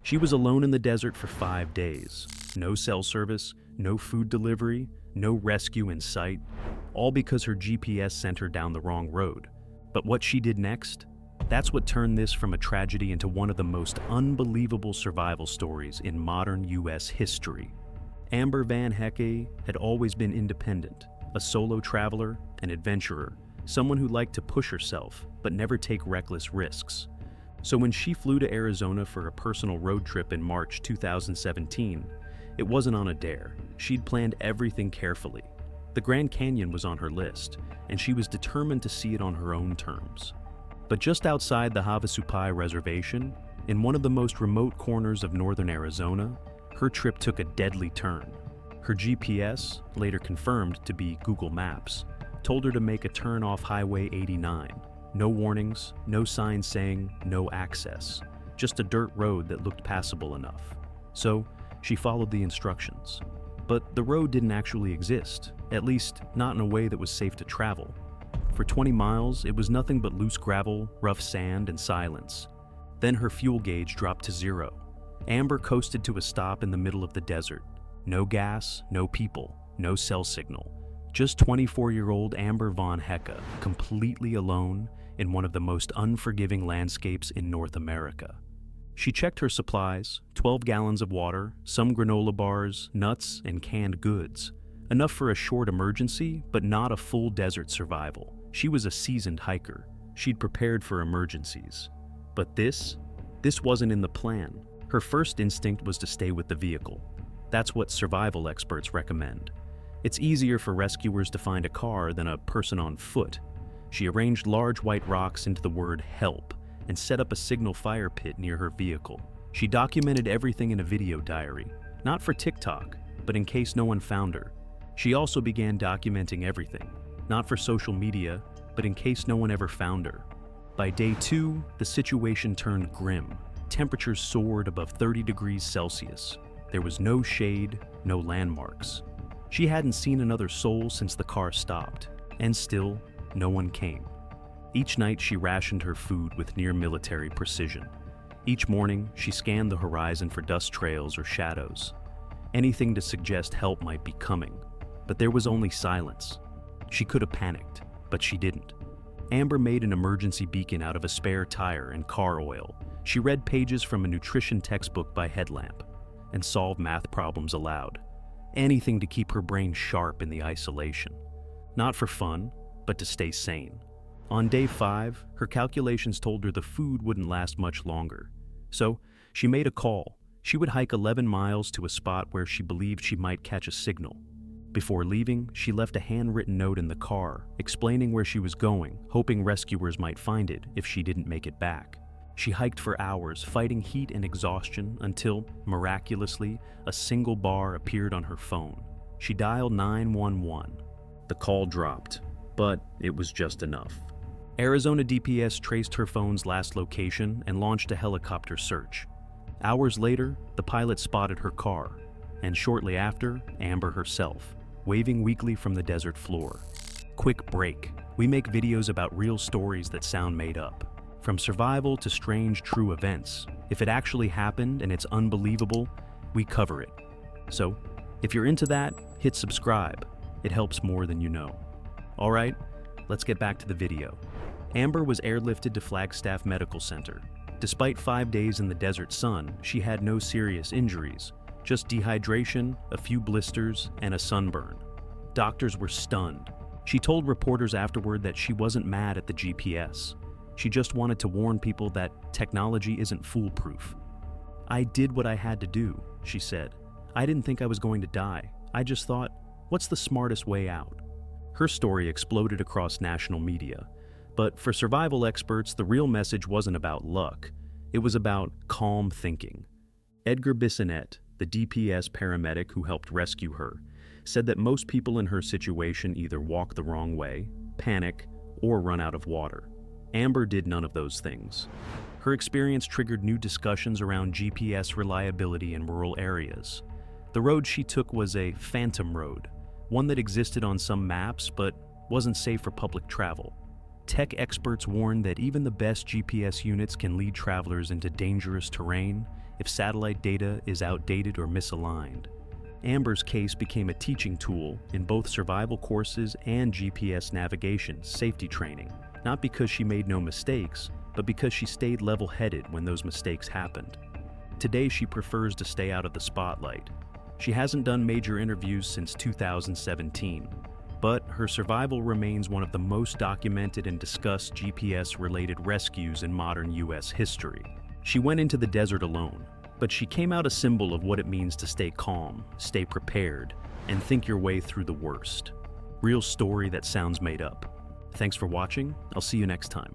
She was alone in the desert for 5 days. No cell service, no food delivery, no rescue in sight, all because her GPS sent her down the wrong road. But what she did next? That's what turned this from a tragedy into one of the most unbelievable survival stories in modern US history. Amber VanHecke had always been independent, a solo traveler, an adventurer, someone who liked to push herself but never take reckless risks. So when she flew to Arizona for a personal road trip in March 2017, it wasn't on a dare. She'd planned everything carefully. The Grand Canyon was on her list, and she was determined to see it on her own terms. But just outside the Havasupai Reservation, in one of the most remote corners of northern Arizona, her trip took a deadly turn. Her GPS, later confirmed to be Google Maps, told her to make a turn off Highway 89. No warnings, no signs saying no access, just a dirt road that looked passable enough. So, she followed the instructions. But the road didn't actually exist, at least not in a way that was safe to travel. For 20 miles, it was nothing but loose gravel, rough sand, and silence. Then her fuel gauge dropped to 0. Amber coasted to a stop in the middle of the desert. No gas, no people, no cell signal. Just 24-year-old Amber VanHecke, completely alone in one of the most unforgiving landscapes in North America. She checked her supplies, 12 gallons of water, some granola bars, nuts, and canned goods. Enough for a short emergency, but not a full desert survival. She was a seasoned hiker. She'd prepared for emergencies. But this wasn't in the plan. Her first instinct was to stay with the vehicle. That's what survival experts recommend. It's easier for rescuers to find a car than a person on foot. She arranged large white rocks into the word "help" and set up a signal fire pit near her vehicle. She documented everything in a video diary, not for TikTok, but in case no one found her. She also began documenting everything, not for social media, but in case no one ever found her. By day 2, the situation turned grim. Temperatures soared above 30 degrees Celsius. There was no shade, no landmarks. She hadn't seen another soul since the car stopped, and still, no one came. Each night she rationed her food with near-military precision. Each morning, she scanned the horizon for dust trails or shadows. Anything to suggest help might be coming. But there was only silence. She could have panicked, but she didn't. Amber made an emergency beacon out of a spare tire and car oil. She read pages from a nutrition textbook by headlamp and solved math problems aloud. Anything to keep her brain sharp in the isolation. Not for fun, but to stay sane. On day 5, her calculations told her the food wouldn't last much longer. So, she made a call. She would hike 11 miles to a spot where she believed she might catch a signal. Before leaving, she left a handwritten note in the car, explaining where she was going, hoping rescuers might find it if she didn't make it back. She hiked for hours, fighting heat and exhaustion, until, miraculously, a single bar appeared on her phone. She dialed 911. The call dropped, but it was just enough. Arizona DPS traced her phone's last location and launched a helicopter search. Hours later, the pilot spotted her car, and shortly after, Amber herself, waving weakly from the desert floor. Quick break. We make videos about real stories that sound made up. From survival to strange, true events. If it actually happened and it's unbelievable, we cover it. So, if you're into that, hit subscribe. It helps more than you know. Alright, let's get back to the video. Amber was airlifted to Flagstaff Medical Center. Despite 5 days in the desert sun, she had no serious injuries, just dehydration, a few blisters, and a sunburn. Doctors were stunned. She told reporters afterward that she wasn't mad at the GPS. She just wanted to warn people that technology isn't foolproof. "I did what I had to do," she said. "I didn't think I was going to die. I just thought, what's the smartest way out?" Her story exploded across national media. But for survival experts, the real message wasn't about luck. It was about calm thinking. Edgar Bissonette, the DPS paramedic who helped rescue her, said that most people in her situation either walk the wrong way, panic, or run out of water. Amber did none of those things. Her experience triggered new discussions around GPS reliability in rural areas. The road she took was a phantom road, one that existed on some maps but wasn't safe for public travel. Tech experts warned that even the best GPS units can lead travelers into dangerous terrain if satellite data is outdated or misaligned. Amber's case became a teaching tool in both survival courses and GPS navigation safety training, not because she made no mistakes, but because she stayed level-headed when those mistakes happened. Today, she prefers to stay out of the spotlight. She hasn't done major interviews since 2017, but her survival remains one of the most documented and discussed GPS-related rescues in modern U.S. history. She went into the desert alone, but she came out a symbol of what it means to stay calm, stay prepared, and think your way through the worst. Real story that sounds made up. Thanks for watching. I'll see you next time.